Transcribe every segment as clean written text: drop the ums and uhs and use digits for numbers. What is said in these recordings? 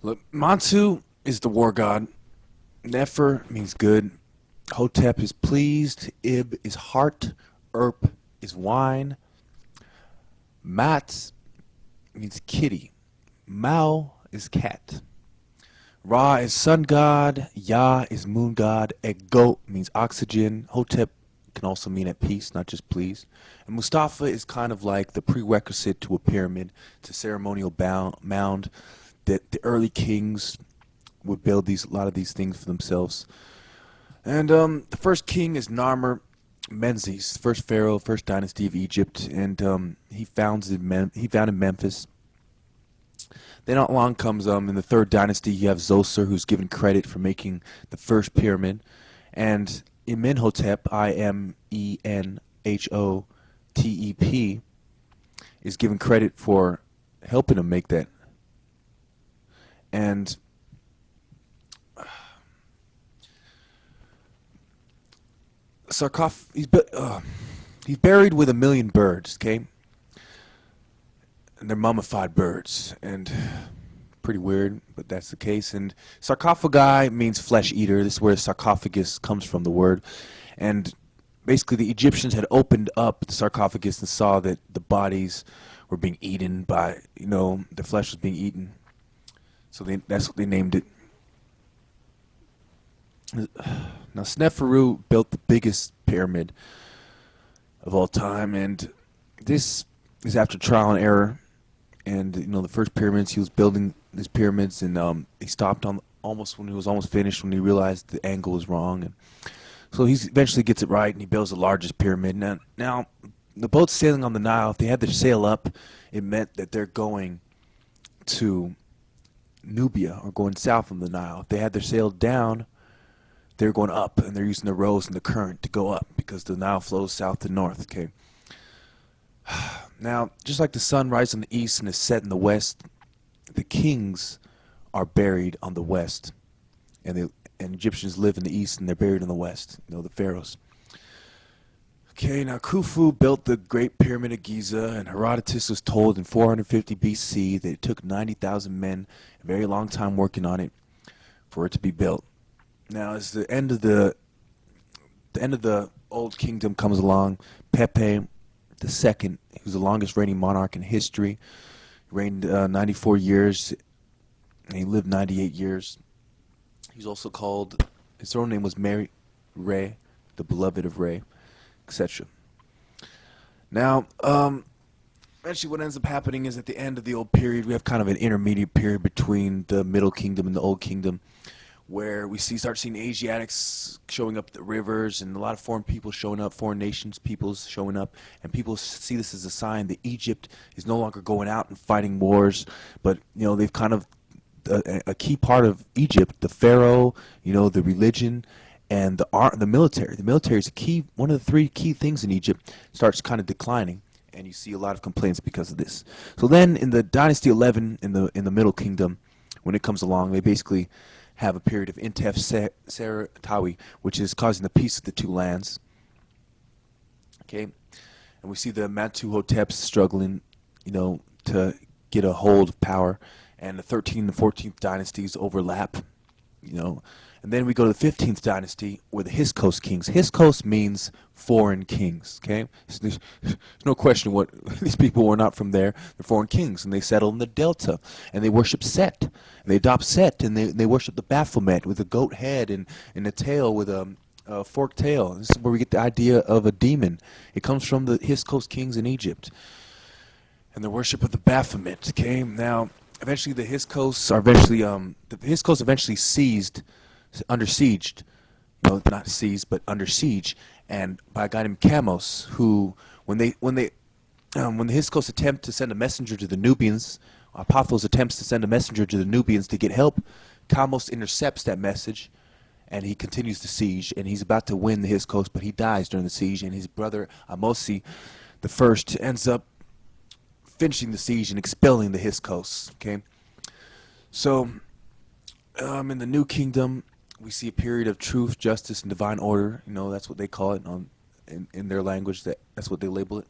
Look, Mantu is the war god. Nefer means good. Hotep is pleased. Ib is heart. Erp is wine. Mat means kitty. Mao is cat. Ra is sun god. Ya is moon god. Ego means oxygen. Hotep can also mean at peace, not just pleased. And Mustafa is kind of like the prerequisite to a pyramid. It's a ceremonial mound that the early kings would build a lot of these things for themselves. And the first king is Narmer Menzies, first pharaoh, first dynasty of Egypt, and he founded Memphis. Then not long comes in the third dynasty you have Zoser, who's given credit for making the first pyramid, and Imenhotep, Imenhotep, is given credit for helping him make that. And he's buried with 1,000,000 birds. Okay, and they're mummified birds, and pretty weird, but that's the case. And sarcophagi means flesh eater. This is where sarcophagus comes from, the word. And basically, the Egyptians had opened up the sarcophagus and saw that the bodies were being eaten by, the flesh was being eaten. So that's what they named it. Now, Sneferu built the biggest pyramid of all time, and this is after trial and error. And the first pyramids, he was building these pyramids, and he stopped on almost when he was almost finished when he realized the angle was wrong, and so he eventually gets it right, and he builds the largest pyramid. Now the boats sailing on the Nile, if they had their sail up, it meant that they're going to Nubia or going south on the Nile. If they had their sail down, they're going up, and they're using the rows and the current to go up because the Nile flows south to north. Okay. Now, just like the sun rises in the east and is set in the west, the kings are buried on the west, and Egyptians live in the east and they're buried in the west. The pharaohs. Okay, now Khufu built the Great Pyramid of Giza, and Herodotus was told in 450 BC that it took 90,000 men a very long time working on it for it to be built. Now, as the end of the Old Kingdom comes along, Pepe II, who's the longest reigning monarch in history, reigned 94 years, and he lived 98 years. He's also called, his throne name was Mary Re, the beloved of Re, etc. Now, eventually what ends up happening is at the end of the old period, we have kind of an intermediate period between the Middle Kingdom and the Old Kingdom, where we start seeing Asiatics showing up at the rivers, and a lot of foreign people showing up, foreign nations, peoples showing up, and people see this as a sign that Egypt is no longer going out and fighting wars, but they've kind of a key part of Egypt, the pharaoh, the religion, and the art, the military. The military is one of the three key things in Egypt, starts kind of declining, and you see a lot of complaints because of this. So then, in the Dynasty 11, in the Middle Kingdom, when it comes along, they basically have a period of Intef Seratawi, which is causing the peace of the two lands. Okay, and we see the Mantu Hoteps struggling, to get a hold of power, and the 13th and 14th dynasties overlap, and then we go to the 15th dynasty, where the Hyksos kings. Hyksos means foreign kings. Okay, there's no question what these people were not from there. They're foreign kings, and they settle in the Delta, and they worship Set. And they adopt Set, and they worship the Baphomet with a goat head and a tail with a forked tail. This is where we get the idea of a demon. It comes from the Hyksos kings in Egypt, and the worship of the Baphomet. Okay, now eventually the Hyksos eventually seized. Under siege, not seized, but under siege, and by a guy named Chamos, who, when the Hyksos attempt to send a messenger to the Nubians, Apophos attempts to send a messenger to the Nubians to get help, Chamos intercepts that message, and he continues the siege, and he's about to win the Hyksos, but he dies during the siege, and his brother Amosi the First ends up finishing the siege and expelling the Hyksos. Okay, so in the New Kingdom, we see a period of truth, justice, and divine order. That's what they call it in their language. That's what they label it.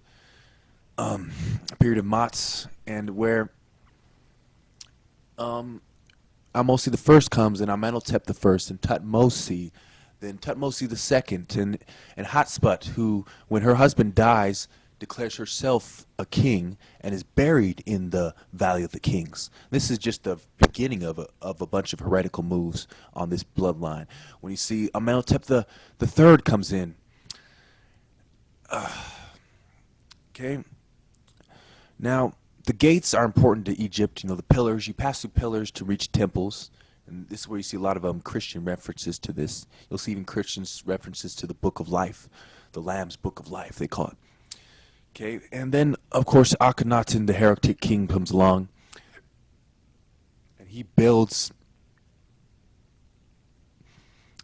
A period of Mats, and where Ahmose the first comes, and Amenhotep the first, and Tutmosis, then Tutmosis the second, and Hatshepsut, who, when her husband dies, declares herself a king and is buried in the Valley of the Kings. This is just the beginning of a bunch of heretical moves on this bloodline. When you see Amenhotep the third comes in, okay. Now, the gates are important to Egypt. You know, the pillars. You pass through pillars to reach temples. And this is where you see a lot of Christian references to this. You'll see even Christian references to the Book of Life, the Lamb's Book of Life, they call it. Okay, and then, of course, Akhenaten, the heretic king, comes along. And he builds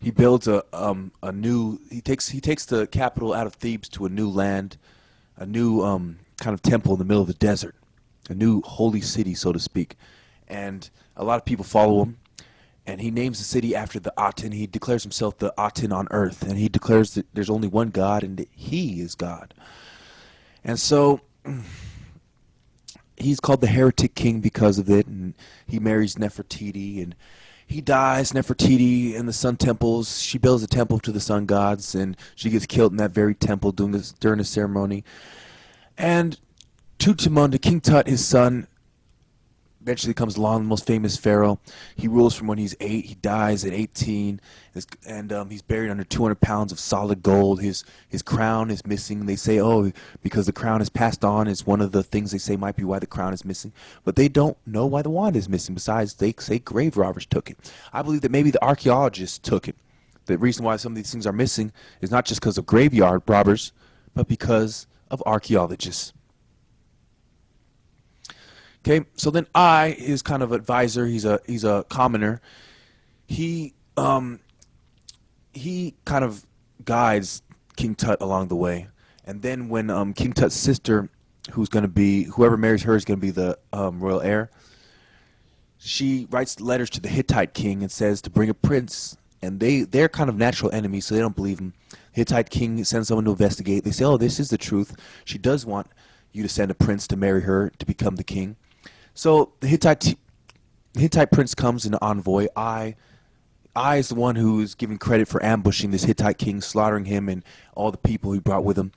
a new, he takes the capital out of Thebes to a new land, a new kind of temple in the middle of the desert, a new holy city, so to speak. And a lot of people follow him. And he names the city after the Aten. He declares himself the Aten on earth. And he declares that there's only one God and that he is God. And so he's called the heretic king because of it. And he marries Nefertiti. And he dies, Nefertiti, in the sun temples. She builds a temple to the sun gods. And she gets killed in that very temple during the ceremony. And Tutankhamun, King Tut, his son, eventually comes along, the most famous pharaoh. He rules from when he's 8. He dies at 18, and he's buried under 200 pounds of solid gold. His crown is missing. They say, oh, because the crown is passed on is one of the things they say might be why the crown is missing. But they don't know why the wand is missing. Besides, they say grave robbers took it. I believe that maybe the archaeologists took it. The reason why some of these things are missing is not just because of graveyard robbers, but because of archaeologists. Okay, so then his kind of advisor, he's a commoner. He kind of guides King Tut along the way, and then when King Tut's sister, whoever marries her is gonna be the royal heir, she writes letters to the Hittite king and says to bring a prince, and they're kind of natural enemies, so they don't believe him. Hittite king sends someone to investigate. They say, oh, this is the truth. She does want you to send a prince to marry her to become the king. So the Hittite prince comes in an envoy. I is the one who is given credit for ambushing this Hittite king, slaughtering him and all the people he brought with him.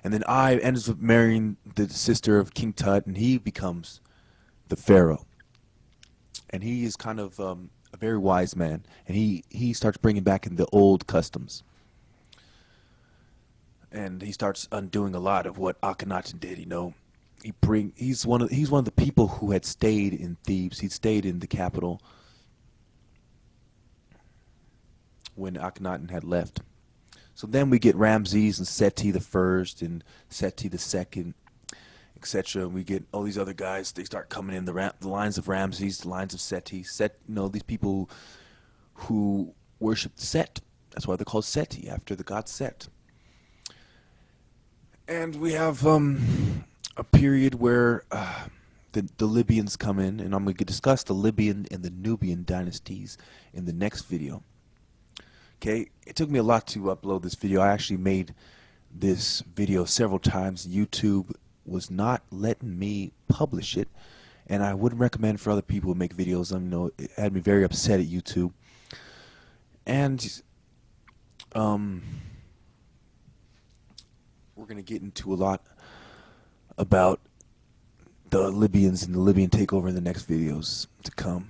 And then I ends up marrying the sister of King Tut, and he becomes the pharaoh. And he is kind of a very wise man, and he starts bringing back in the old customs. And he starts undoing a lot of what Akhenaten did, you know. He's one of the people who had stayed in Thebes. He'd stayed in the capital when Akhenaten had left. So then we get Ramses and Seti the first and Seti the second, etc. We get all these other guys. They start coming in, the lines of Ramses, the lines of Seti. These people who worship Set. That's why they're called Seti, after the god Set. And we have a period where the Libyans come in, and I'm going to discuss the Libyan and the Nubian dynasties in the next video. Okay, it took me a lot to upload this video. I actually made this video several times. YouTube was not letting me publish it, and I wouldn't recommend for other people to make videos. I know it had me very upset at YouTube. And we're going to get into a lot about the Libyans and the Libyan takeover in the next videos to come.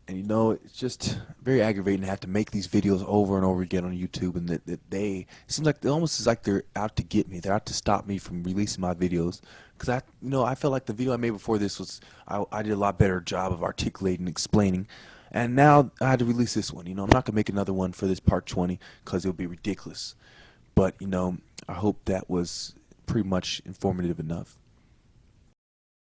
And you know, it's just very aggravating to have to make these videos over and over again on YouTube, and that it seems like almost like they're out to get me. They're out to stop me from releasing my videos, because I felt like the video I made before this was I did a lot better job of articulating and explaining, and now I had to release this one. You know, I'm not gonna make another one for this part 20 because it would be ridiculous. But you know, I hope that was pretty much informative enough.